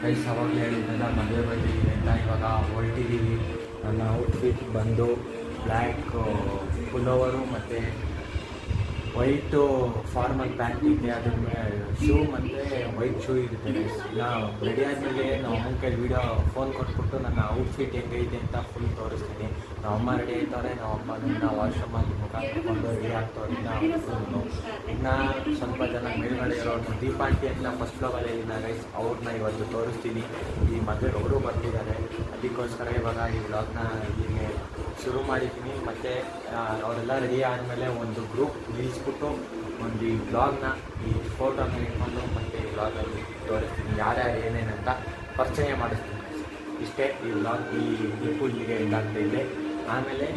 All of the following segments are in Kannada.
ಗೈಸ್ ಅವಾಗಲೇ ಹೇಳಿದ್ದೆಲ್ಲ ಮದುವೆ ಬಂದಿದ್ದೀವಿ ಅಂತ ಇವಾಗ ಹೊರಟಿದ್ದೀವಿ. ನನ್ನ ಔಟ್ಫಿಟ್ ಬಂದು ಬ್ಲ್ಯಾಕ್ ಪುಲೋವರು ಮತ್ತು ವೈಟು ಫಾರ್ಮಲ್ ಪ್ಯಾಂಟ್ ಇದೆ, ಅದ್ರ ಮೇಲೆ ಶೂ ಮತ್ತು ವೈಟ್ ಶೂ ಇರುತ್ತೆ. ನಾವು ರೆಡಿ ಆದಮೇಲೆ ನಾವು ಅಮ್ಮನ ಕೈ ಫೋನ್ ಕೊಟ್ಬಿಟ್ಟು ನನ್ನ ಔಟ್ಫಿಟ್ ಹೆಂಗೈತೆ ಅಂತ ಫುಲ್ ತೋರಿಸ್ತೀನಿ. ನಾವು ಅಮ್ಮ ರೆಡಿ ಆಯ್ತವ್ರೆ, ನಾವು ಅಪ್ಪನ ವಾಶ್ರೂಮಲ್ಲಿ ಮುಖ ಹಾಕ್ಕೊಂಡು ರೆಡಿ ಆಗ್ತವ್ರೆ. ಇನ್ನು ಸ್ವಲ್ಪ ಜನ ಮೇಲ್ಗಡೆ ಇರೋರು ದೀಪಾಂಟಿ ಅಂತ ಫಸ್ಟ್ ಫ್ಲೋರಲ್ಲಿ ಗೈಸ್, ಅವ್ರನ್ನ ಇವತ್ತು ತೋರಿಸ್ತೀನಿ. ಈ ಮದುವೆಗೆ ಅವರು ಬರ್ತಿದ್ದಾರೆ, ಅದಕ್ಕೋಸ್ಕರ ಇವಾಗ ಈ ವ್ಲಾಗ್ನ ಇಲ್ಲಿಗೆ ಶುರು ಮಾಡಿದ್ದೀನಿ. ಮತ್ತು ಅವರೆಲ್ಲ ರೆಡಿ ಆದಮೇಲೆ ಒಂದು ಗ್ರೂಪ್ ನಿಲ್ಲಿಸ್ಬಿಟ್ಟು ಒಂದು ಈ ವ್ಲಾಗ್ನ ಈ ಫೋಟೋನ ಇಟ್ಕೊಂಡು ಮತ್ತು ಈ ವ್ಲಾಗಲ್ಲಿ ತೋರಿಸ್ತೀನಿ ಯಾರ್ಯಾರು ಏನೇನಂತ ಪರಿಚಯ ಮಾಡಿಸ್ತೀನಿ. ಇಷ್ಟೇ ಈ ವ್ಲಾಗ್. ಈ ಇಲ್ಲಿಗೆ ಎಂದಾಗ್ತಾ ಇದೆ. ಆಮೇಲೆ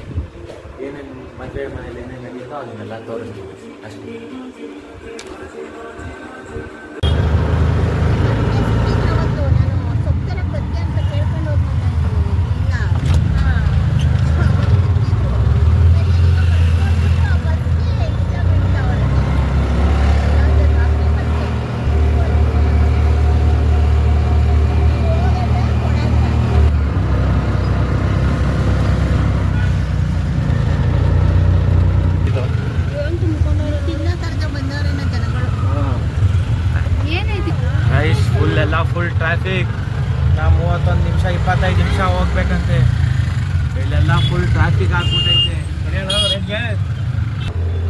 ಏನೇನು ಮದುವೆ ಮನೇಲಿ ಏನೇನು ನಡೆಯುತ್ತೋ ಅದನ್ನೆಲ್ಲ ತೋರಿಸ್ತೀವಿ ಅಷ್ಟೇ. Full traffic. ನಾವು 31 ನಿಮಿಷ 25 ನಿಮಿಷ ಹೋಗ್ಬೇಕಂತೆ. ಇಲ್ಲೆಲ್ಲ ಫುಲ್ ಟ್ರಾಫಿಕ್ ಆಗ್ಬಿಟ್ಟೈತೆ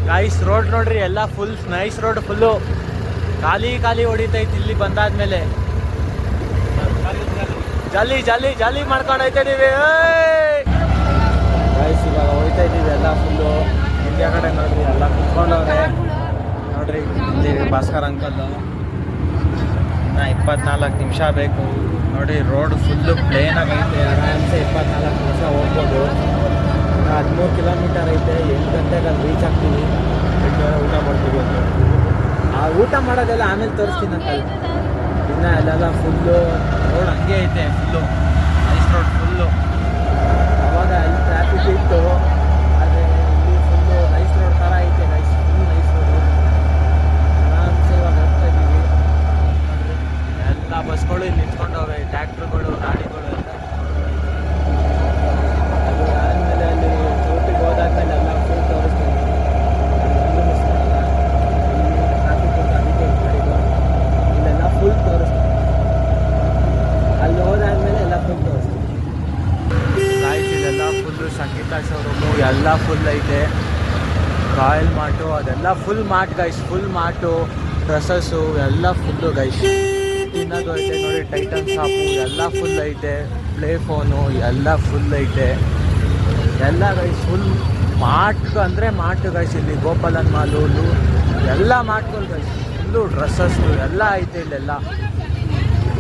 ಗೈಸ್. ರೋಡ್ ನೋಡ್ರಿ, ಎಲ್ಲ ಫುಲ್ ನೈಸ್ ರೋಡ್, ಫುಲ್ಲು ಖಾಲಿ ಹೊಡಿತೈತಿ. ಇಲ್ಲಿ ಬಂದಾದ್ಮೇಲೆ ಜಾಲಿ ಮಾಡ್ಕೊಂಡೈತೆ ನೀವೇ ಗೈಸ್. ಇವಾಗ ಹೋಗ್ತಾ ಇದ್ದೀವಿ ಎಲ್ಲ ಫುಲ್ಲು. ಇಂಡಿಯಾ ಕಡೆ ನೋಡ್ರಿ ಎಲ್ಲ ಕುತ್ಕೊಂಡವ್ರೆ ನೋಡ್ರಿ. ಇಲ್ಲಿ ಭಾಸ್ಕರ್ ಅಂಕಲ್ಲು 24 ನಿಮಿಷ ಬೇಕು ನೋಡಿ. ರೋಡ್ ಫುಲ್ಲು ಪ್ಲೇನ್ ಆಗೈತೆ, ಆರಾಮ್ಸೆ 24 ನಿಮಿಷ ಹೋಗ್ಬೋದು. 13 ಕಿಲೋಮೀಟರ್ ಐತೆ. 8 ಗಂಟೆಗೆ ಅಲ್ಲಿ ರೀಚ್ ಆಗ್ತೀವಿ. 8 ಊಟ ಮಾಡ್ತೀವಿ ಅಂತ. ಆ ಊಟ ಮಾಡೋದೆಲ್ಲ ಆಮೇಲೆ ತೋರಿಸ್ತೀನಿ ಅಂತ. ಇನ್ನು ಅಲ್ಲೆಲ್ಲ ಫುಲ್ಲು ರೋಡ್ ಹಂಗೆ ಐತೆ, ಫುಲ್ಲು ನೈಸ್ ರೋಡ್ ಫುಲ್ಲು. ಅವಾಗ ಅಲ್ಲಿ ಟ್ರಾಫಿಕ್ ಇತ್ತು, ಆದರೆ ಇಲ್ಲಿ ಫುಲ್ಲು ನೈಸ್ ರೋಡ್ ಥರ ಐತೆ ಗೈಸ್. Full nice road. ಆರಾಮ್ಸೆ ಇವಾಗ ಹೋಗ್ತಾ ಇದ್ದೀವಿ. ಎಲ್ಲ ಬಸ್ಗಳು ಇಲ್ಲಿ ನಿಂತ್ಕೊಂಡವೆ, ಟ್ಯಾಕ್ಟ್ರುಗಳು, ಗಾಡಿಗಳು ಎಲ್ಲ. ಅದು ಆದಮೇಲೆ ಅಲ್ಲಿ ಚೌಟಿಗೆ ಹೋದಾದ್ಮೇಲೆ ಎಲ್ಲ ಫುಲ್ ತೋರಿಸ್ತೀನಿ. ಟ್ರಾಫಿಕ್ ಅದಕ್ಕೆ ಮಾಡಿದ್ದು. ಇಲ್ಲೆಲ್ಲ ಫುಲ್ ತೋರಿಸ್ತೀನಿ. ಅಲ್ಲಿ ಹೋದಾದ್ಮೇಲೆ ಎಲ್ಲ ಫುಲ್ ತೋರಿಸ್ತೀನಿ. ಇಲ್ಲೆಲ್ಲ ಫುಲ್ಲು ಸಂಗೀತ ಶೋರೂಮು ಎಲ್ಲ ಫುಲ್ ಐತೆ. ರಾಯಲ್ ಮಾರ್ಟು ಅದೆಲ್ಲ full mart guys. Full mart, dresses ಎಲ್ಲ ಫುಲ್ಲು ಗೈಸ್. ತಿನ್ನೋದು ಐತೆ ನೋಡಿ, ಟೈಟನ್ ಶಾಪು ಎಲ್ಲ ಫುಲ್ ಐತೆ. ಪ್ಲೇ ಫೋನು ಎಲ್ಲ ಫುಲ್ ಐತೆ. ಎಲ್ಲ ಗೈಸ್ ಫುಲ್ ಮಾರ್ಟ್ ಅಂದರೆ ಮಾರ್ಟ್ ಗೈಸ್. ಇಲ್ಲಿ ಗೋಪಾಲನ್ ಮಾಲು ಎಲ್ಲ ಮಾರ್ಟ್ಗಳು ಗೈಸ್. ಫುಲ್ಲು ಡ್ರೆಸ್ಸಸ್ಸು ಎಲ್ಲ ಐತೆ ಇಲ್ಲೆಲ್ಲ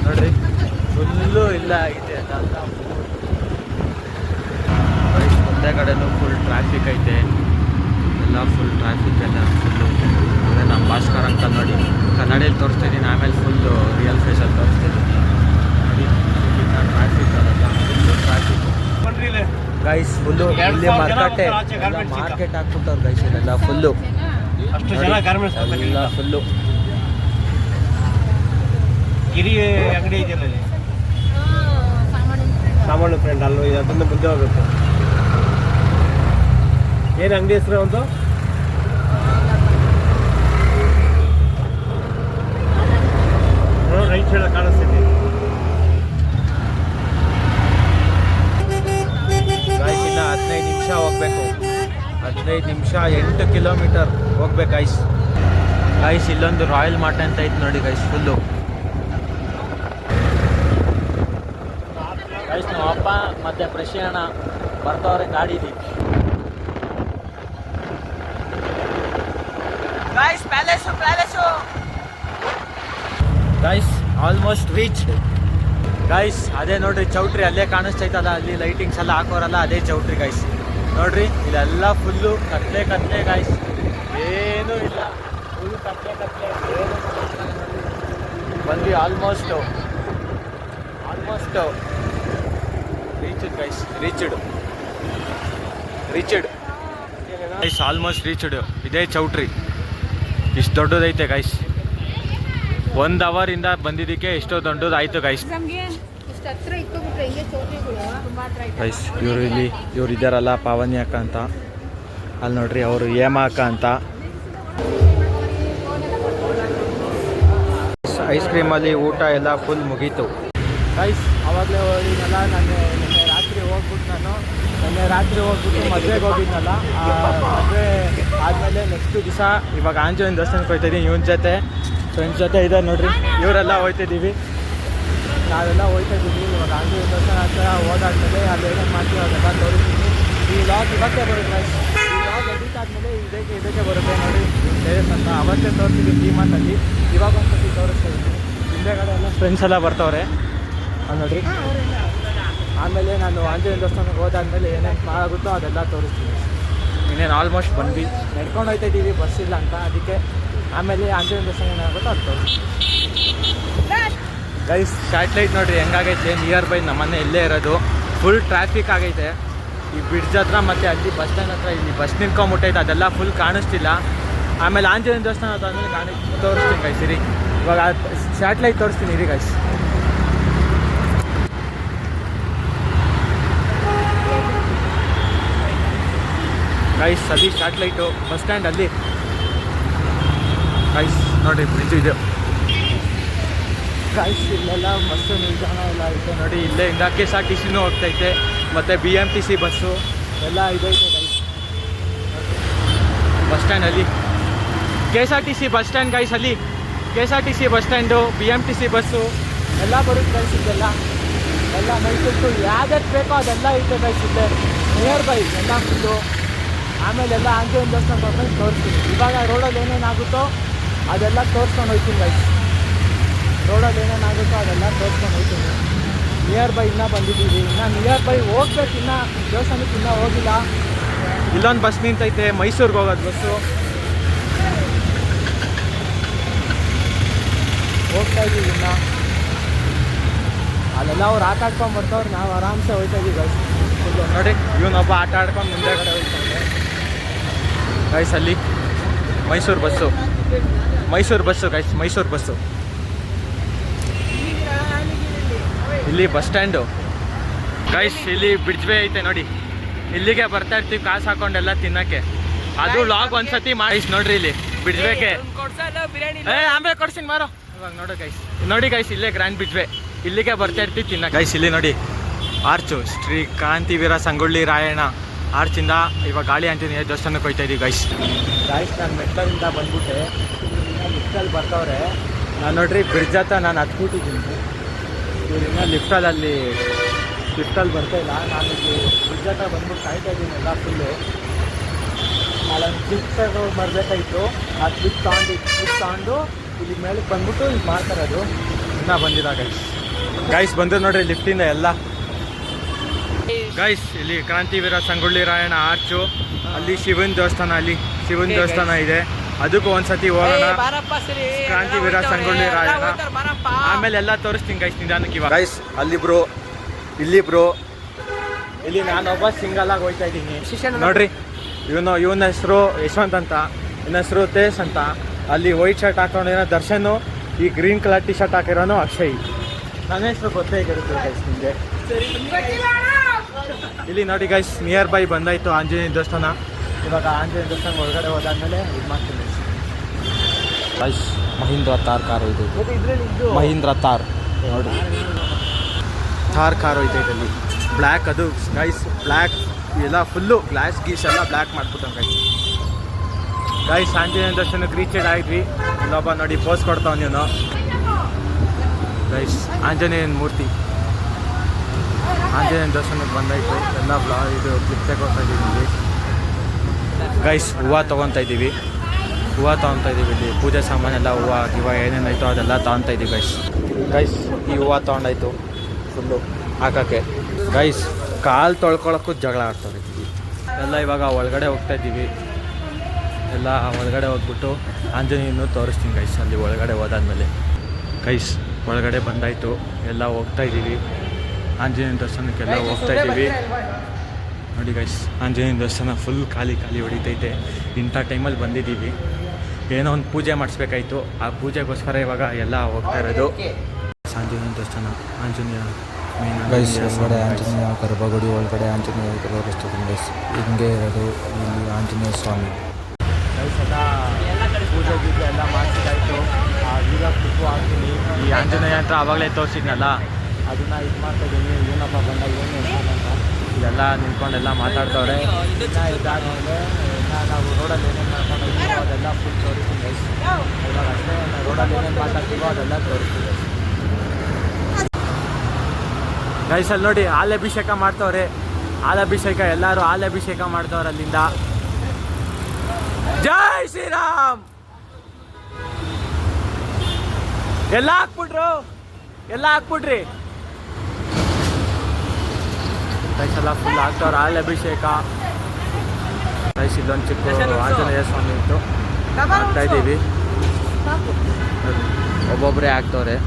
ನೋಡಿರಿ. ಫುಲ್ಲು ಇಲ್ಲ ಐತೆ ಎಲ್ಲ. ಒಂದೇ ಕಡೆನೂ ಫುಲ್ ಟ್ರಾಫಿಕ್ ಐತೆ. ಎಲ್ಲ ಫುಲ್ ಟ್ರಾಫಿಕ್ ಎಲ್ಲ ಫುಲ್ಲು. ಅಂದರೆ ನಮ್ಮ ಭಾಸ್ಕರ್ ಅಂಕಲ್ ನೋಡಿ, ಕನ್ನಡಿಯಲ್ಲಿ ತೋರಿಸ್ತಿದ್ದೀನಿ, ಆಮೇಲೆ ಫುಲ್ಲು ರಿಯಲ್ ಫೇಸಲ್ಲಿ ತೋರಿಸ್ತಿದ್ದೀನಿ ನೋಡಿ. ಟ್ರಾಫಿಕ್ ಅದೆಲ್ಲ ಫುಲ್ಲು ಟ್ರಾಫಿಕ್ ಗೈಸ್. ಫುಲ್ಲು ಇಲ್ಲಿ ಮಾರ್ಕೆಟೇ, ಮಾರ್ಕೆಟ್ ಹಾಕ್ಬಿಟ್ಟವ್ರು ಗೈಸ್. ಇಲ್ಲೆಲ್ಲ ಫುಲ್ಲು ಎಲ್ಲ ಫುಲ್ಲು ಗಿರಿ ಅಂಗಡಿ ಇದೆಯಲ್ಲ, ಸಾಮಾನು ಫ್ರೆಂಡ್ ಅಲ್ಲೂ ಅದನ್ನು ಮುಂದೆ ಹೋಗ್ಬೇಕು. ಏನು ಅಂಗಡಿ ಹೆಸರು ಒಂದು ರೈಟ್ ಸೈಡ್ ಕಾಣಿಸ್ತಿದೆ. ಇನ್ನು 15 ನಿಮಿಷ ಹೋಗ್ಬೇಕು. 15 ನಿಮಿಷ 8 ಕಿಲೋಮೀಟರ್ ಹೋಗ್ಬೇಕು ಗೈಸ್. ಇಲ್ಲೊಂದು ರಾಯಲ್ ಮಾರ್ಟ್ ಅಂತ ಐತೆ ನೋಡಿ ಗೈಸ್. ಫುಲ್ಲು ಗೈಸ್ ನಮ್ಮ ಅಪ್ಪ ಮತ್ತು ಪ್ರಶಿಯಣ ಬರ್ತವ್ರೆ ಗಾಡೀಲಿ. Guys almost reach guys. ಅದೇ ನೋಡ್ರಿ ಚೌಟ್ರಿ ಅಲ್ಲೇ ಕಾಣಿಸ್ತೈತಲ್ಲ, ಅಲ್ಲಿ ಲೈಟಿಂಗ್ಸ್ ಎಲ್ಲ ಹಾಕೋರಲ್ಲ, ಅದೇ ಚೌಟ್ರಿ ಗೈಸ್. ನೋಡ್ರಿ ಇಲ್ಲೆಲ್ಲ ಫುಲ್ಲು ಕತ್ಲೆ ಗೈಸ್. ಏನೂ ಇಲ್ಲ, ಫುಲ್ ಕತ್ಲೆ ಏನು ಬಂದ್ವಿ. Almost reached guys. Reached guys almost reached. ಇದೇ ಚೌಟ್ರಿ. ಇಷ್ಟು ದೊಡ್ಡದೈತೆ ಗೈಸ್. 1 ಅವರಿಂದ ಬಂದಿದ್ದಕ್ಕೆ ಎಷ್ಟೋ ದೊಡ್ಡದು ಆಯಿತು ಗೈಸ್. ಗೈಸ್ ಇವ್ರು ಇದ್ದಾರಲ್ಲ ಪಾವನಿ ಅಕ್ಕ ಅಂತ, ಅಲ್ಲಿ ನೋಡ್ರಿ ಅವರು ಹೇಮಾ ಅಕ್ಕ ಅಂತ. ಐಸ್ ಕ್ರೀಮಲ್ಲಿ ಊಟ ಎಲ್ಲ ಫುಲ್ ಮುಗೀತು ಗೈಸ್. ಆವಾಗಲೇ ಹೋಗಿದ್ನಲ್ಲ ನಾನು ನಿನ್ನೆ ರಾತ್ರಿ ಹೋಗ್ಬಿಟ್ಟು ಮದುವೆಗೆ ಹೋಗಿದ್ನಲ್ಲ. ಮದುವೆ ಆದಮೇಲೆ ನೆಕ್ಸ್ಟ್ ದಿವಸ ಇವಾಗ ಆಂಜನೇಯನ ದರ್ಶನಕ್ಕೆ ಹೋಗ್ತಾಯಿದ್ದೀನಿ ಇವನ ಜೊತೆ, ಫ್ರೆಂಡ್ಸ್ ಜೊತೆ ಇದ್ದಾರೆ ನೋಡ್ರಿ. ಇವರೆಲ್ಲ ಹೋಗ್ತಾಯಿದ್ದೀವಿ, ನಾವೆಲ್ಲ ಹೋಗ್ತಾಯಿದ್ದೀವಿ. ಇವಾಗ ಆಂಜನೇಯನ ದರ್ಶನ ಹತ್ರ ಹೋದಾದ್ಮೇಲೆ ಅಲ್ಲಿ ಏನೇನು ಮಾಡ್ತೀವಿ ಅದೆಲ್ಲ ತೋರಿಸ್ತೀನಿ. ಈ ಲಾಗ್ ಇವತ್ತೇ ಬರುತ್ತೆ, ಈ ಲಾಗ್ ಎಡಿಟ್ ಆದಮೇಲೆ ಇದಕ್ಕೆ ಬರುತ್ತೆ ನೋಡಿ ಟೆರೇಸ್ ಅಂತ. ಅವತ್ತೇ ತೋರಿಸ್ತೀವಿ ಡಿ-ಮಾರ್ಟಲ್ಲಿ, ಇವಾಗ ಒಂದ್ಸತಿ ತೋರಿಸ್ತಾ ಇದ್ದೀನಿ. ಹಿಂದೆಗಡೆ ಎಲ್ಲ ಫ್ರೆಂಡ್ಸ್ ಎಲ್ಲ ಬರ್ತವ್ರೆ ನೋಡ್ರಿ. ಆಮೇಲೆ ನಾನು ಆಂಜನೇಯ ದೇವಸ್ಥಾನಕ್ಕೆ ಹೋದಾದ್ಮೇಲೆ ಏನೇನು ಆಗುತ್ತೋ ಅದೆಲ್ಲ ತೋರಿಸ್ತೀನಿ. ಇನ್ನೇನು ಆಲ್ಮೋಸ್ಟ್ ಬಂದ್ವಿ, ನಡ್ಕೊಂಡು ಹೋಗ್ತಾ ಇದ್ದೀವಿ, ಬಸ್ ಇಲ್ಲ ಅಂತ. ಅದಕ್ಕೆ ಆಮೇಲೆ ಆಂಜನೇಯ ದೇವಸ್ಥಾನ ಏನಾಗುತ್ತೋ ಅದು ತೋರಿಸ್ತೀನಿ ಗೈಸ್. ಸ್ಯಾಟ್ಲೈಟ್ ನೋಡಿರಿ ಹೆಂಗಾಗೈತೆ, ನಿಯರ್ ಬೈ ನಮ್ಮನೆ ಇಲ್ಲೇ ಇರೋದು. ಫುಲ್ ಟ್ರಾಫಿಕ್ ಆಗೈತೆ ಈ ಬ್ರಿಡ್ಜ್ ಹತ್ರ, ಮತ್ತು ಅಲ್ಲಿ ಬಸ್ ಸ್ಟ್ಯಾಂಡ್ ಹತ್ರ. ಇಲ್ಲಿ ಬಸ್ ನಿಂತ್ಕೊಂಬಿಟ್ಟೈತೆ, ಅದೆಲ್ಲ ಫುಲ್ ಕಾಣಿಸ್ತಿಲ್ಲ. ಆಮೇಲೆ ಆಂಜನೇಯ ದೇವಸ್ಥಾನ ಅದಾದಮೇಲೆ ತೋರಿಸ್ತೀನಿ ಗೈಸ್ ಇರಿ. ಇವಾಗ ಸ್ಯಾಟ್ಲೈಟ್ ತೋರಿಸ್ತೀನಿ ಇರಿ ಗೈಸ್. ಗೈಸ್ ಅಲ್ಲಿ ಸ್ಯಾಟ್ಲೈಟು ಬಸ್ ಸ್ಟ್ಯಾಂಡ್ ಅಲ್ಲಿ ಗೈಸ್ ನೋಡಿರಿ ಬ್ರಿಡ್ಜ್ ಇದೆ ಗೈಸ್. ಇಲ್ಲೆಲ್ಲ ಬಸ್ಸು ನಿಲ್ದಾಣ ಎಲ್ಲ ಐತೆ ನೋಡಿ. ಇಲ್ಲೇ ಇಂದ KSRTCನೂ ಹೋಗ್ತೈತೆ, ಮತ್ತು BMTC ಬಸ್ಸು ಎಲ್ಲ ಇದೈತೆ ಗೈಸ್. ಬಸ್ ಸ್ಟ್ಯಾಂಡಲ್ಲಿ KSRTC ಬಸ್ ಸ್ಟ್ಯಾಂಡ್ ಗೈಸ್, ಅಲ್ಲಿ KSRTC bus stand, BMTC bus ಎಲ್ಲ ಬರುತ್ತೆ ಗೈಸ್. ಎಲ್ಲ ಮೈಸೂರು ಯಾವ್ದು ಬೇಕೋ ಅದೆಲ್ಲ ಐತೆ ಗೈಸ್ ಇಲ್ಲೇ ನಿಯರ್ ಬೈ ಎಲ್ಲ ಫುಲ್ಲು. ಆಮೇಲೆ ಎಲ್ಲ ಆಂಜನೇಯ ದೇವಸ್ಥಾನ ಬಂದು ತೋರಿಸ್ತೀನಿ. ಇವಾಗ ರೋಡಲ್ಲಿ ಏನೇನಾಗುತ್ತೋ ಅದೆಲ್ಲ ತೋರಿಸ್ಕೊಂಡು ಹೋಗ್ತೀನಿ ಗೈಸ್. ರೋಡಲ್ಲಿ ಏನೇನಾಗುತ್ತೋ ಅದೆಲ್ಲ ತೋರಿಸ್ಕೊಂಡು ಹೋಗ್ತೀನಿ. ನಿಯರ್ ಬೈ ಇನ್ನೂ ಬಂದಿದ್ದೀವಿ, ಇನ್ನು ನಿಯರ್ ಬೈ ಹೋಗ್ಬೇಕು. ಇನ್ನೂ ದೇವಸ್ಥಾನಕ್ಕೆ ಇನ್ನೂ ಹೋಗಿಲ್ಲ. ಇಲ್ಲೊಂದು ಬಸ್ ನಿಂತೈತೆ ಮೈಸೂರಿಗೆ ಹೋಗೋದು ಬಸ್ಸು, ಹೋಗ್ತಾ ಇದ್ದೀವಿ ಇನ್ನು. ಅಲ್ಲೆಲ್ಲ ಅವ್ರು ಆಟ ಆಡ್ಕೊಂಡು ಬರ್ತಾವ್ರು, ನಾವು ಆರಾಮ್ಸೆ ಹೋಗ್ತಾ ಇದ್ದೀವಿ ಗೈಸ್. ನೋಡಿ ಇವನೊಬ್ಬ ಆಟ ಆಡ್ಕೊಂಡು ಮುಂದೆಗಡೆ ಹೋಗ್ತಾನೆ ಗೈಸ್. ಅಲ್ಲಿ Mysuru bus guys, Mysuru bus. ಇಲ್ಲಿ ಬಸ್ ಸ್ಟ್ಯಾಂಡು ಗೈಸ್. ಇಲ್ಲಿ ಬ್ರಿಡ್ಜ್ ವೇ ಐತೆ ನೋಡಿ, ಇಲ್ಲಿಗೆ ಬರ್ತಾ ಇರ್ತೀವಿ ಕಾಸು ಹಾಕೊಂಡೆಲ್ಲ ತಿನ್ನಕ್ಕೆ. ಅದು ಲಾಗ್ ಒಂದ್ಸತಿ ಮಾಡಿ ನೋಡ್ರಿ. ಇಲ್ಲಿ ಬ್ರಿಡ್ಜ್ ವೇಗೆ ಆಮೇಲೆ ಕೊಡ್ತೀನಿ ಮಾರೋ. ಇವಾಗ ನೋಡಿ ಗೈಸ್ ಇಲ್ಲೇ ಗ್ರ್ಯಾಂಡ್ ಬ್ರಿಡ್ಜ್ ವೇ, ಇಲ್ಲಿಗೆ ಬರ್ತಾ ಇರ್ತೀವಿ ತಿನ್ನಕ್ಕೆ ಗೈಸ್. ಇಲ್ಲಿ ನೋಡಿ ಆರ್ಚು, ಶ್ರೀ ಕ್ರಾಂತಿವೀರ ಸಂಗೊಳ್ಳಿ ರಾಯಣ್ಣ ಆರ್ಚಿಂದ ಇವಾಗ ಗಾಳಿ ಆಂಜನೇಯ ದೇವಸ್ಥಾನಕ್ಕೆ ಹೋಗ್ತಾ ಇದ್ದೀವಿ ಗೈಸ್. ನಾನು ಮೆಟ್ಲಿಂದ ಬಂದ್ಬಿಟ್ಟೆ, ಲಿಫ್ಟಲ್ಲಿ ಬರ್ತವ್ರೆ. ನಾನು ನೋಡ್ರಿ ಬ್ರಿಡ್ಜ್ ಹತ್ರ ನಾನು ಹತ್ಬಿಟ್ಟಿದ್ದೀನಿ. ಇವ್ರಿನ್ನ ಲಿಫ್ಟಲ್ಲಿ ಬರ್ತಾ ಇಲ್ಲ. ನಾನು ಬ್ರಿಡ್ಜ್ ಹತ್ರ ಬಂದ್ಬಿಟ್ಟು ಕಾಯ್ತಾ ಇದ್ದೀನಿ ಎಲ್ಲ ಫುಲ್ಲು. ನಾನೊಂದು ಕ್ಲಿಪ್ ಬರಬೇಕಾಯಿತು, ಆ ಕ್ಲಿಪ್ ತಗೊಂಡು ಇಲ್ಲಿ ಮೇಲಕ್ಕೆ ಬಂದ್ಬಿಟ್ಟು ಇದು ಮಾಡ್ತಾರದು. ಇನ್ನೂ ಬಂದಿಲ್ಲ ಗೈಸ್ ಬಂದು ನೋಡ್ರಿ ಲಿಫ್ಟಿಂದ ಎಲ್ಲ ಗೈಸ್. ಇಲ್ಲಿ ಕ್ರಾಂತಿವೀರ ಸಂಗೊಳ್ಳಿ ರಾಯಣ್ಣ ಆರ್ಚು, ಅಲ್ಲಿ ಶಿವನ ದೇವಸ್ಥಾನ ಇದೆ. ಅದಕ್ಕೂ ಒಂದ್ಸತಿ ಹೋಗೋಣ. ಕ್ರಾಂತಿವೀರ ಸಂಗೊಳ್ಳಿ ರಾಯಣ್ಣ ಆಮೇಲೆ ಎಲ್ಲ ತೋರಿಸ್ತೀನಿ ಗೈಸ್ ನಿಧಾನಕ್ಕೆ. ಇವಾಗ ಗೈಸ್ ಅಲ್ಲಿಬ್ರು, ಇಲ್ಲಿ ನಾನೊಬ್ಬ ಸಿಂಗಲ್ ಆಗಿ ಹೋಗ್ತಾ ಇದ್ದೀನಿ ನೋಡ್ರಿ. ಇವನ ಹೆಸರು ಯಶವಂತ್ ಅಂತ, ಇವನ ಹೆಸರು ತೇಜ್ ಅಂತ. ಅಲ್ಲಿ ವೈಟ್ ಶರ್ಟ್ ಹಾಕೊಂಡಿರೋ ದರ್ಶನ್, ಈ ಗ್ರೀನ್ ಕಲರ್ ಟಿ ಶರ್ಟ್ ಹಾಕಿರೋನು ಅಕ್ಷಯ್. ನನ್ನ ಹೆಸರು ಗೊತ್ತೇ ಆಗಿರುತ್ತೆ ಗೈಸ್ ನಿಮಗೆ. ಇಲ್ಲಿ ನೋಡಿ ಗೈಸ್ ನಿಯರ್ ಬೈ ಬಂದಾಯಿತು ಆಂಜನೇಯ ದೇವಸ್ಥಾನ. ಇವಾಗ ಆಂಜನೇಯ ದೇವಸ್ಥಾನ ಒಳಗಡೆ ಹೋದಾದ್ಮೇಲೆ ಇದು ಮಾಡ್ತೀನಿ ಗೈಸ್. ಮಹೀಂದ್ರ ಥಾರ್ ಕಾರು ಇದು, ಮಹೀಂದ್ರ ಥಾರ್ ನೋಡಿ, ಥಾರ್ ಕಾರು ಇದೈತಲ್ಲಿ ಬ್ಲ್ಯಾಕ್. ಅದು ಗೈಸ್ ಬ್ಲ್ಯಾಕ್ ಎಲ್ಲ ಫುಲ್ಲು ಗ್ಲಾಸ್ ಗೀಸ್ ಎಲ್ಲ ಬ್ಲ್ಯಾಕ್ ಮಾಡ್ಬಿಟ್ಟು ಗೈಸ್. ಆಂಜನೇಯ ದರ್ಶನಕ್ಕೆ ರೀಚೆಡ್ ಆಗಿದ್ವಿ. ಇಲ್ಲೊಬ್ಬ ನೋಡಿ ಪೋಸ್ ಕೊಡ್ತಾವ ನೀನು ಗೈಸ್. ಆಂಜನೇಯನ ಮೂರ್ತಿ, ಆಂಜನೇಯನ ದರ್ಶನಕ್ಕೆ ಬಂದಾಯಿತು. ಎಲ್ಲ ಇದು ಕ್ಲಿಪ್ ತಗೊಳ್ತಾ ಇದ್ದೀವಿ ಗೈಸ್. ಹೂವು ತೊಗೊತಾ ಇದ್ದೀವಿ ಇಲ್ಲಿ ಪೂಜೆ ಸಾಮಾನೆಲ್ಲ ಹೂವು ಏನೇನಾಯ್ತು ಅದೆಲ್ಲ ತೊಗೊತಾ ಇದ್ದೀವಿ ಗೈಸ್. ಈ ಹೂವು ತೊಗೊಂಡಾಯ್ತು ಫುಲ್ಲು ಹಾಕೋಕ್ಕೆ ಗೈಸ್. ಕಾಲು ತೊಳ್ಕೊಳಕ್ಕೂ ಜಗಳ ಆಡ್ತಾರೆ ಎಲ್ಲ. ಇವಾಗ ಒಳಗಡೆ ಹೋಗ್ತಾ ಇದ್ದೀವಿ, ಎಲ್ಲ ಒಳಗಡೆ ಹೋಗ್ಬಿಟ್ಟು ಆಂಜನೇಯನೂ ತೋರಿಸ್ತೀನಿ ಗೈಸ್. ಅಲ್ಲಿ ಒಳಗಡೆ ಹೋದಾದ್ಮೇಲೆ ಗೈಸ್ ಒಳಗಡೆ ಬಂದಾಯಿತು, ಎಲ್ಲ ಹೋಗ್ತಾ ಇದ್ದೀವಿ ಆಂಜನೇಯನ ದರ್ಶನಕ್ಕೆಲ್ಲ ಹೋಗ್ತಾ ಇದ್ದೀವಿ ನೋಡಿ ಗೈಸ್. ಆಂಜನೇಯನ ದರ್ಶನ ಫುಲ್ ಖಾಲಿ ಹೊಡಿತೈತೆ. ಇಂಥ ಟೈಮಲ್ಲಿ ಬಂದಿದ್ದೀವಿ. ಏನೋ ಒಂದು ಪೂಜೆ ಮಾಡಿಸ್ಬೇಕಾಯ್ತು. ಆ ಪೂಜೆಗೋಸ್ಕರ ಇವಾಗ ಎಲ್ಲ ಹೋಗ್ತಾ ಇರೋದು. ಆಂಜನೇಯ ದೇವಸ್ಥಾನ, ಆಂಜನೇಯ ಗೈಸ್ ಒಳಗಡೆ ಆಂಜನೇಯ ಗರ್ಭಗುಡಿ ಒಳಗಡೆ ಆಂಜನೇಯ ತೋರಿಸ್ತೀನಿ ಗೈಸ್. ಹಿಂಗೆ ಇರೋದು ಇಲ್ಲಿ ಆಂಜನೇಯ ಸ್ವಾಮಿ. ಗೈಸ್ ಎಲ್ಲ ಪೂಜೆ ಗೀಜೆ ಎಲ್ಲ ಮಾಡಿಸಿದಾಯ್ತು. ಈಗ ಕುಪ್ಪು ಹಾಕ್ತೀನಿ. ಈ ಆಂಜನೇಯ ಅಂತ ಆವಾಗಲೇ ತೋರಿಸಿದ್ನಲ್ಲ, ಅದನ್ನು ಇದು ಮಾಡ್ತಾಯಿದ್ದೀನಿ. ಏನಪ್ಪ ಬಂದ ಏನು ಅಂತ ಇದೆಲ್ಲ ನಿಂತ್ಕೊಂಡೆಲ್ಲ ಮಾತಾಡ್ತವ್ರೆ. ಇದಾದ್ಮೇಲೆ ನಾವು ರೋಡಲ್ಲಿ ಏನೇನು ಮಾಡ್ಕೊಂಡು ಹೋಗ್ತೀವೋ ಅದೆಲ್ಲ ಫುಲ್ ತೋರಿಸ್ತೀನಿ ಗೈಸ್. ಇವಾಗ ಅಷ್ಟೇ ನಾವು ರೋಡಲ್ಲಿ ಏನೇನು ಮಾತಾಡ್ತೀವೋ ಅದೆಲ್ಲ ತೋರಿಸ್ತೀವಿ ಗೈಸ್. ಅಲ್ಲಿ ನೋಡಿ ಹಾಲಭಿಷೇಕ ಮಾಡ್ತವ್ರೆ. ಹಾಲಭಿಷೇಕ ಎಲ್ಲರೂ ಹಾಲಭಿಷೇಕ ಮಾಡ್ತವ್ರೆ ಅಲ್ಲಿಂದ. ಜೈ ಶ್ರೀರಾಮ್. ಎಲ್ಲ ಹಾಕ್ಬಿಟ್ರಿ ಗೈಸ್. ಎಲ್ಲ ಫುಲ್ ಹಾಕ್ತವ್ರೆ ಹಾಲಭಿಷೇಕ ಗೈಸ್. ಇಲ್ಲೊಂದು ಚಿಕ್ಕ ಆಂಜನೇಯ ಸ್ವಾಮಿ ಇತ್ತು, ಹಾಕ್ತಾ ಇದ್ದೀವಿ. ಒಬ್ಬೊಬ್ಬರೇ ಹಾಕ್ತವ್ರೆ.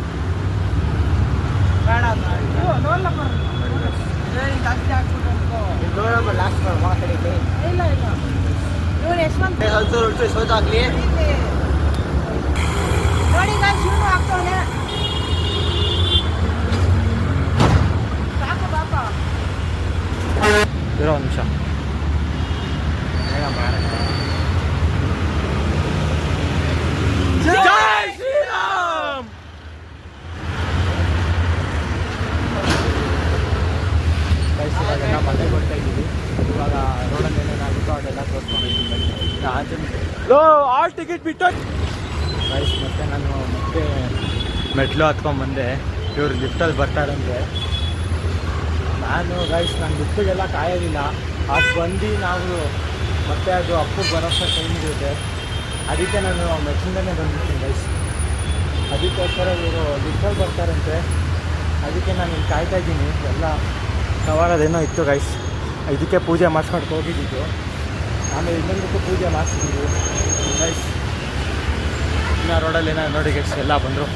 ಇರೋ ಒಂದು ನಿಮಿಷ. ಜೈ ಶ್ರೀರಾಮ್. ಇವಾಗೆಲ್ಲ ಮನೆಗೆ ಬರ್ತಾ ಇದ್ದೀವಿ. ಇವಾಗ ರೋಡಲ್ಲಿ ಏನೇನಾಗುತ್ತೋ ಅದೆಲ್ಲ ತೋರಿಸ್ಕೊಂಡಿದ್ದೀವಿ. ಆಲ್ ಟಿಕೆಟ್ ಬಿಟ್ಟು ಗೈಸ್. ಮತ್ತೆ ನಾನು ಮತ್ತೆ ಮೆಟ್ಲು ಹತ್ಕೊಂಡ್ಬಂದೆ. ಇವರು ಲಿಫ್ಟಲ್ಲಿ ಬರ್ತಾರಂತೆ. ನಾನು ಗೈಸ್ ನನ್ನ ಲಿಫ್ಟಿಗೆಲ್ಲ ಕಾಯೋದಿಲ್ಲ. ಅದು ಬಂದು ನಾವು ಮತ್ತೆ ಅದು ಅಪ್ಪಿಗೆ ಬರೋಷ್ಟು ಟೈಮ್ ಇರುತ್ತೆ. ಅದಕ್ಕೆ ನಾನು ಮೆಟ್ಲಿಂದನೇ ಬಂದಿರ್ತೀನಿ ಗೈಸ್. ಅದಕ್ಕೋಸ್ಕರ ಇವರು ಲಿಫ್ಟಲ್ಲಿ ಬರ್ತಾರಂತೆ. ಅದಕ್ಕೆ ನಾನು ಇಲ್ಲಿ ಕಾಯ್ತಾ ಇದ್ದೀನಿ. ಎಲ್ಲ ಸವಾರದೇನೋ ಇತ್ತು ಗೈಸ್. ಇದಕ್ಕೆ ಪೂಜೆ ಮಾಡಿಸ್ಕೊಂಡು ಹೋಗಿದ್ದು. ಆಮೇಲೆ ಇನ್ನೊಂದಕ್ಕೂ ಪೂಜೆ ಮಾಡಿಸಿದ್ದೀವಿ ಗೈಸ್. ಇನ್ನು ರೋಡಲ್ಲಿ ಏನೋ ನೋಡಿ ಗೈಸ್ ಎಲ್ಲ ಬಂದರು.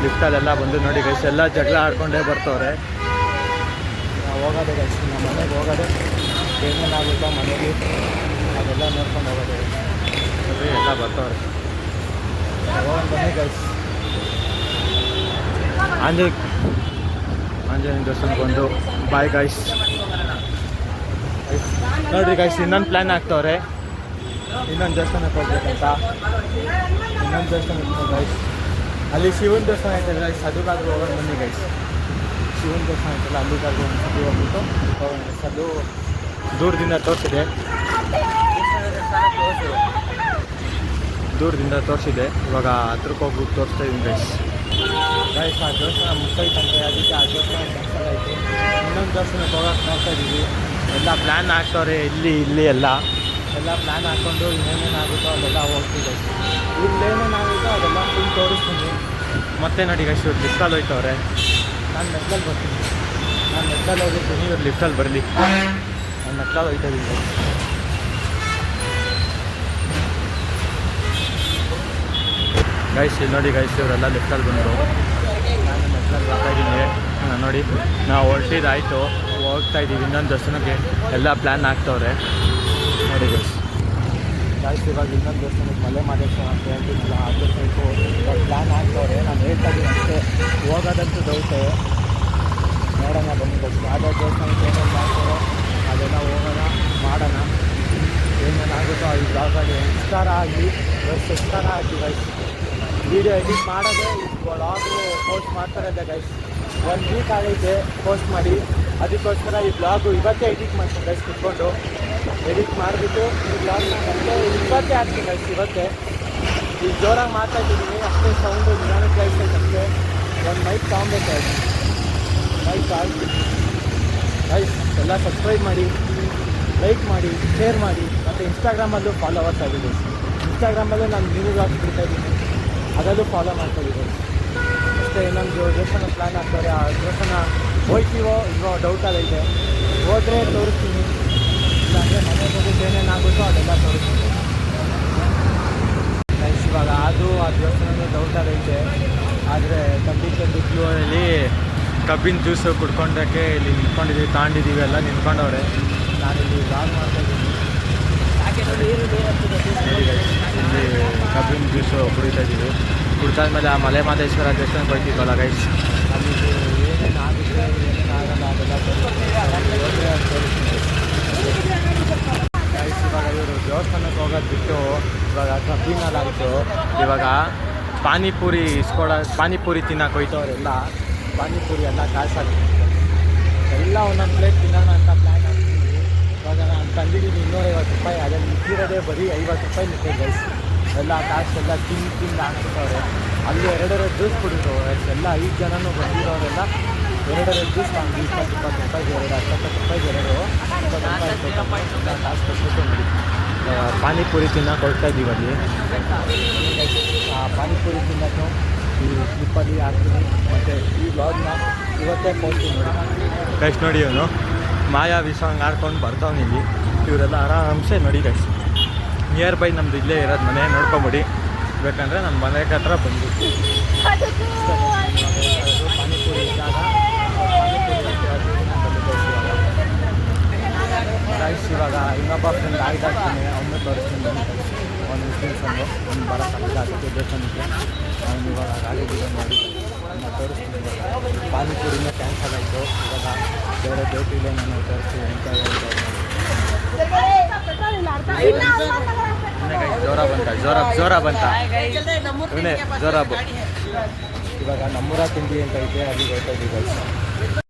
ಲಿಫ್ಟಲ್ಲೆಲ್ಲ ಬಂದು ನೋಡಿ ಗೈಸ್. ಎಲ್ಲ ಜಗಳ ಆಡ್ಕೊಂಡೇ ಬರ್ತವ್ರೆ. ನಾವು ಹೋಗೋದೆ ಗೈಸ್, ನಮ್ಮ ಮನೆಗೆ ಹೋಗೋದೆ. ಏನೇನಾಗುತ್ತೋ ಮನೆಗೆ ಅದೆಲ್ಲ ನೋಡ್ಕೊಂಡು ಹೋಗೋದೆ ನೋಡ್ರಿ. ಎಲ್ಲ ಬರ್ತವ್ರೆ. ಹೋಗೋಣ ಬನ್ನಿ ಗೈಸ್. ಆಂಜನೇಯ ದೇವಸ್ಥಾನಕ್ಕೆ ಬಂದು ಬಾಯ್ ಗೈಸ್. ನೋಡಿರಿ ಗೈಸ್, ಇನ್ನೊಂದು ಪ್ಲ್ಯಾನ್ ಆಗ್ತವ್ರೆ. ಇನ್ನೊಂದು ದೇವಸ್ಥಾನಕ್ಕೆ ಹೋಗ್ಬೇಕಂತ. ಇನ್ನೊಂದು ದೇವಸ್ಥಾನಕ್ಕೆ ಗೈಸ್. ಅಲ್ಲಿ ಶಿವನ ದೇವಸ್ಥಾನ ಐತೆ ಗೈಸ್. ಅದಕ್ಕಾದ್ರೂ ಹೋಗೋಣ ಬನ್ನಿ ಗೈಸ್. ಶಿವನ ದೇವಸ್ಥಾನ ಐತಲ್ಲ, ಅಲ್ಲಿಗಾದ್ರೂ ಒಂದು ಸತಿ ಹೋಗ್ಬಿಟ್ಟು ಹೋಗೋಣ ಗೈಸ್. ಅದು ದೂರದಿಂದ ತೋರಿಸಿದೆ. ಇವಾಗ ಹತ್ರಕ್ಕೆ ಹೋಗ್ಬಿಟ್ಟು ತೋರಿಸ್ತಾ ಇದ್ದೀನಿ ಗೈಸ್. ಗೈಸ್ ಆ ದೇವಸ್ಥಾನ ಮುಗ್ಸೈತಂತೆ. ಅದಕ್ಕೆ ಆ ದೇವಸ್ಥಾನ ಕ್ಯಾನ್ಸಲ್ ಆಯಿತು. ಇನ್ನೊಂದು ದೇವಸ್ಥಾನಕ್ಕೆ ಹೋಗೋಕೆ ನೋಡ್ತಾ ಇದ್ದೀವಿ. ಎಲ್ಲ ಪ್ಲ್ಯಾನ್ ಹಾಕ್ತವ್ರೆ. ಇಲ್ಲಿ ಎಲ್ಲ ಪ್ಲ್ಯಾನ್ ಹಾಕ್ಕೊಂಡು ಇನ್ನೇನೇನಾಗುತ್ತೋ ಅದೆಲ್ಲ ಹೋಗ್ತಿದೆ. ಇಲ್ಲೇನೇನಾಗುತ್ತೋ ಅದೆಲ್ಲ ಫುಲ್ ತೋರಿಸ್ತೀನಿ. ಮತ್ತೆ ನೋಡಿ ಗೈಸ್, ಇವ್ರು ಲಿಫ್ಟಲ್ಲಿ ಹೋಯ್ತವ್ರೆ. ನಾನು ಮೆಟ್ಲಲ್ಲಿ ಬರ್ತೀನಿ. ನಾನು ಮೆಟ್ಲಲ್ಲಿ ಹೋಗಿರ್ತೀನಿ, ಇವ್ರು ಲಿಫ್ಟಲ್ಲಿ ಬರಲಿ. ನಾನು ಮೆಟ್ಲಲ್ಲಿ ಹೋಯ್ತಾ ಇದ್ದೀನಿ ಗೈಸ್. ಇಲ್ಲಿ ನೋಡಿ ಗೈಸ್, ಇವರೆಲ್ಲ ಲಿಫ್ಟಲ್ಲಿ ಬಂದರು. ನಾನು ಮೆಟ್ಲಲ್ಲಿ ಬರ್ತಾ ಇದ್ದೀನಿ. ನೋಡಿ ನಾವು ಹೊರಟಿದ್ದಾಯಿತು, ಹೋಗ್ತಾ ಇದ್ದೀವಿ ಇನ್ನೊಂದು ದೇವಸ್ಥಾನಕ್ಕೆ. ಎಲ್ಲ ಪ್ಲ್ಯಾನ್ ಆಗ್ತವ್ರೆ ನೋಡಿ ಗೈಸ್. ಇವಾಗ ಇನ್ನೊಂದು ದೇವಸ್ಥಾನಕ್ಕೆ ಮಲೆ ಮಾದೇಶ್ವರ ಅಂತ ಹೇಳ್ತಿದ್ದಿಲ್ಲ, ಆ ದೇವಸ್ಥಾನಕ್ಕೂ ಇವಾಗ ಪ್ಲ್ಯಾನ್ ಆಗ್ತವ್ರೆ. ನಾನು ಹೇಳ್ತಾ ಇದ್ದೀನಿ ಅಷ್ಟೇ, ಹೋಗೋದಂತೂ ಡೌಟು. ನೋಡೋಣ ಬನ್ನಿ ಗೈಸ್. ಯಾವುದೇ ದೇವಸ್ಥಾನಕ್ಕೆ ಏನೇನು ಮಾಡ್ತಾರೋ ಅದೆಲ್ಲ ಹೋಗೋಣ, ಮಾಡೋಣ. ಏನೇನಾಗುತ್ತೋ ಈ ಬ್ಲಾಗಲ್ಲಿ ಇಷ್ಟಾರ ಆಗಲಿ ಇಷ್ಟಾರ ಆಗಲಿ ಗೈಸ್. ವೀಡಿಯೋ ಎಡಿಟ್ ಮಾಡೋದೇ ವ್ಲಾಗು ಪೋಸ್ಟ್ ಮಾಡ್ತಾ ಇದ್ದೆ ಗೈಸ್. 1 ವೀಕ್ ಆಗೈತೆ ಪೋಸ್ಟ್ ಮಾಡಿ. ಅದಕ್ಕೋಸ್ಕರ ಈ ಬ್ಲಾಗು ಇವತ್ತೇ ಎಡಿಟ್ ಮಾಡ್ತೀನಿ ಗೈಸ್. ಕುತ್ಕೊಂಡು ಎಡಿಟ್ ಮಾಡಿಬಿಟ್ಟು ಈ ಬ್ಲಾಗ್ ಮತ್ತೆ ಇವತ್ತೇ ಹಾಕ್ತೀನಿ ಗೈಸ್. ಇವತ್ತೇ ಈಗ ಜೋರಾಗಿ ಮಾತಾಡ್ತಿದ್ದೀನಿ, ಅಷ್ಟೇ ಸೌಂಡು ನಿಧಾನಕ್ಕೆ ಕೇಳಿಸ್ತೈತೆ ಅಷ್ಟೇ. ಒಂದು ಮೈಕ್ ತೊಗೊಬೇಕಾಯ್ತು. ಮೈಕ್ ಆಗಿ ಗೈಸ್ ಎಲ್ಲ ಸಬ್ಸ್ಕ್ರೈಬ್ ಮಾಡಿ, ಲೈಕ್ ಮಾಡಿ, ಶೇರ್ ಮಾಡಿ. ಮತ್ತು ಇನ್ಸ್ಟಾಗ್ರಾಮಲ್ಲೂ ಫಾಲೋವರ್ಸ್ ಆಗಿದೆ. ಇನ್ಸ್ಟಾಗ್ರಾಮಲ್ಲೂ ನಾನು ನ್ಯೂ ಬ್ಲಾಗ್ಸ್ ಬಿಡ್ತಾಯಿದ್ದೀನಿ, ಅದರಲ್ಲೂ ಫಾಲೋ ಮಾಡ್ತಾಯಿದ್ದೀನಿ ಅಷ್ಟೇ. ಇನ್ನೊಂದು ದೇವಸ್ಥಾನ ಪ್ಲ್ಯಾನ್ ಆಗ್ತಾರೆ. ಆ ದೇವಸ್ಥಾನ ಹೋಗ್ತೀವೋ ಇಲ್ಲೋ ಡೌಟ್ ಆಗೈತೆ. ಹೋದರೆ ತೋರಿಸ್ತೀನಿ, ಇಲ್ಲಾಂದರೆ ಮನೆಗೆ ಹೋಗಿದ್ದು ಏನೇನಾಗುತ್ತೋ ಅದೆಲ್ಲ ತೋರಿಸ್ತೀನಿ ಗೈಸ್. ಇವಾಗ ಅದು ಆ ದೇವಸ್ಥಾನದ ಡೌಟ್ ಆಗೈತೆ. ಆದರೆ ಬಿಸಿಲಲ್ಲಿ ಕಬ್ಬಿನ ಜ್ಯೂಸು ಕುಡ್ಕೊಂಡಕ್ಕೆ ಇಲ್ಲಿ ನಿಂತ್ಕೊಂಡಿದ್ದೀವಿ, ತಗೊಂಡಿದ್ದೀವಿ, ಎಲ್ಲ ನಿಂತ್ಕೊಂಡವ್ರೆ. ನಾನಿಲ್ಲಿ ಬ್ಲಾಗ್ ಮಾಡ್ತಾಯಿದ್ದೀನಿ ನೋಡಿ guys, ಇಲ್ಲಿ ಕಬ್ಬಿನ ಜ್ಯೂಸು ಕುಡಿತಾ ಇದ್ದೀವಿ. ಕುಡಿದಾದ್ಮೇಲೆ ಆ ಮಲೆ ಮಹದೇಶ್ವರ ದೇವಸ್ಥಾನಕ್ಕೆ ಹೋಗ್ತಿದ್ವಲ್ಲ ಗೈಸ್, ಅಲ್ಲಿ ಏನೇನು ಆಗುತ್ತೆ ಏನೇನು ಆಗಲ್ಲ ಅದೆಲ್ಲ ಗೈಸ್. ಇವಾಗ ಇವರು ದೇವಸ್ಥಾನಕ್ಕೆ ಹೋಗೋದು ಬಿಟ್ಟು ಇವಾಗ ಕಬ್ಬಿನಲ್ಲಾಯಿತು. ಇವಾಗ ಪಾನಿಪುರಿ ತಿನ್ನಕ್ಕೆ ಹೋಯ್ತವ್ರೆಲ್ಲ. ಪಾನಿಪುರಿ ಎಲ್ಲ ಕಾಸಾಗ್ತಿದೆ ಎಲ್ಲ ಒಂದೊಂದು ಪ್ಲೇಟ್ ತಿನ್ನೋಣ ಅಂತ ಪ್ಲ್ಯಾನ್ ಆಗ್ತಿದ್ವಿ. ಇವಾಗ ನಾನು ತಂದಿದ್ದೀನಿ 250 ರೂಪಾಯಿ, ಅದ್ರಲ್ಲಿ ಮಿಕ್ಕಿರೋದೇ ಬರೀ 50 ರೂಪಾಯಿ ಮಿಕ್ಕಿ ಗೈಸ್. ಎಲ್ಲ ಕಾಸೆಲ್ಲ ತಿಂದು ಹಾಕ್ಬಿಟ್ಟವ್ರೆ. ಅಲ್ಲಿ 2 ಜ್ಯೂಸ್ ಕುಡಿದ್ರು ಎಲ್ಲ 5 ಜನನೂ ಬಂದಿರೋರೆಲ್ಲ 2 ಜ್ಯೂಸ್ ತಂದು 20 ರೂಪಾಯಿಗೆ 2, 20 ರೂಪಾಯಿಗೆ 2 ಕಾಸು ಕೊಟ್ಬಿಟ್ಟು ನೋಡಿ ಪಾನಿಪುರಿ ತಿನ್ನೋಕೆ ಹೋಗ್ತಾ ಇದ್ದೀವಿ. ಅಲ್ಲಿ ಪಾನಿಪುರಿ ತಿನ್ನೋದು ಈ ಕ್ಲಿಪ್ಪಲ್ಲಿ ಹಾಕ್ತೀನಿ ಮತ್ತು ಈ ಬ್ಲಾಗ್ನ ಇವತ್ತೇ ಪೋಸ್ಟಿಂಗ್ ನೋಡಿ ಗೈಸ್. ನೋಡಿ ಇವನು ಮಾಯಾ ವಿಸಾಂಗ್ ಆಡ್ಕೊಂಡು ಬರ್ತಾವನಿಲ್ಲಿ. ಇವರೆಲ್ಲ ಆರಾಮ್ಸೆ ನೋಡಿ ಗೈಸ್. ನಿಯರ್ ಬೈ ನಮ್ಮದು ಇಲ್ಲೇ ಇರೋದು ಮನೆ, ನೋಡ್ಕೊಂಬಿಡಿ. ಬೇಕಂದರೆ ನಮ್ಮ ಮನೆ ಹತ್ರ ಬಂದು ಪಾನಿಪುರಿ ಇದ್ದಾಗ ಗೈಸ್. ಇವಾಗ ಇನ್ನೊಬ್ಬ ಫ್ರೆಂಡ್ ಆಗಿದ್ದಾಗ್ತೀನಿ, ಅವನು ತೋರಿಸ್ತೀನಿ. ಒಂದು ಮುಸ್ಲಿಮ್ಸನ್ನು ಒಂದು ಬರೋಕ್ಕಾಗಿಲ್ಲ, ಅದಕ್ಕೆ ದೇವಸ್ಥಾನಕ್ಕೆ ಅವನು ಇವಾಗ ಗಾಡಿಗೆ ನೋಡಿ ಅವನ್ನ ತೋರಿಸ್ತೀನಿ. ಇವಾಗ ಪಾನಿಪುರಿನೇ ಕ್ಯಾನ್ಸಲ್ ಆಯಿತು. ಇವಾಗ ಬೇರೆ ಡೇಟಿಗೆ ನಾನು ತೋರಿಸ್ತೀನಿ ಅಂತ ಹೇಳ್ತಾರೆ. ಜೋರ ಬಂತ ಇವನೇ ಜೋರ. ಇವಾಗ ನಮ್ಮೂರ ತಿಂಡಿ ಅಂತ ಐತೆ, ಅಲ್ಲಿಗೆ ಹೋಗ್ತಾ ಇದ್ದೀವಿ ಗೈಸ್.